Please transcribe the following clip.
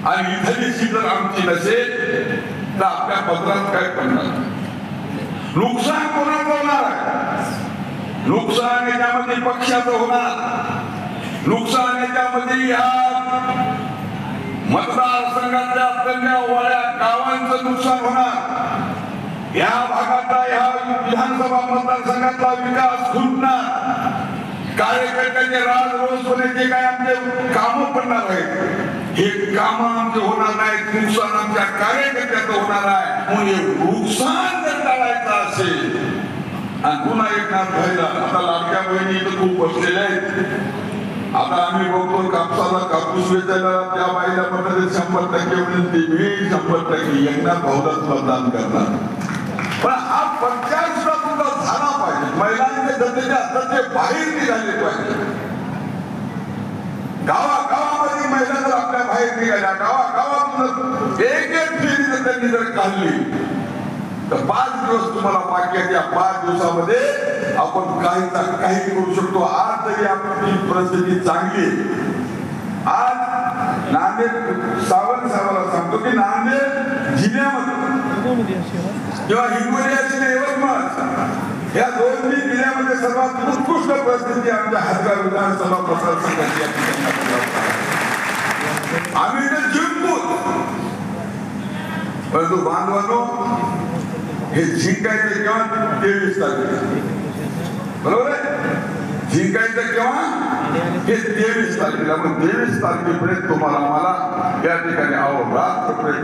आणि इथली सीट जर आमची नसेल तर आपल्या पत्रात काय पडणार? नुकसान कोणाचं होणार आहे? नुकसान याच्यामध्ये पक्षाचं होणार, नुकसान याच्यामध्ये या मतदारसंघातल्या असलेल्या वाड्या गावांचं नुकसान होणार, या भागातला या विधानसभा मतदारसंघातला विकास खुंटणार, कार्यकर्त्यांचे राज रोज होण्याचे काय आमचे कामं पडणार आहेत, हे कामं आमचे होणार नाहीत, नुकसान आमच्या कार्यकर्त्याचं होणार आहे. म्हणून नुकसान जर टाळायचं असेल आणि पुन्हा एकनाथ घ्यायला आता लाडक्या बहिणी तर खूप बसलेल्या आहेत. आता आम्ही बघतो कापसाला कापूस वेचायला त्या बाईला म्हणतात 100% विनंती, मी 100% एकनाथ भाऊलाच मतदान करणार. पण हा प्रचार सुद्धा तुमचा झाला पाहिजे, महिलांचे धंदे असतात ते बाहेर निघाले पाहिजे. गावागावामध्ये महिला जर आपल्या बाहेर निघाल्या, गावागावात एक एक फेरी जर त्यांनी जर काढली तर 5 दिवस तुम्हाला बाकी आहेत. या 5 दिवसामध्ये आपण काही करू शकतो. आज तरी आपली परिस्थिती चांगली आहे. आज नांदेड सावंत साहेबाला सांगतो की नांदेड जिल्ह्यामध्ये किंवा हिंगोली असेल यवतमाळ या 2 जिल्ह्यामध्ये सर्वात उत्कृष्ट परिस्थिती आमच्या हदगाव विधानसभा मतदारसंघाची. आम्ही तर जिंकू, परंतु बांधवांनो हे जिंकायचं केव्हा? 23 तारखेला, बरोबर आहे? जिंकायचं केव्हा? हे 23 तारखेला. मग 23 तारखेपर्यंत तुम्हाला मला या ठिकाणी अहोरात्र प्रयत्न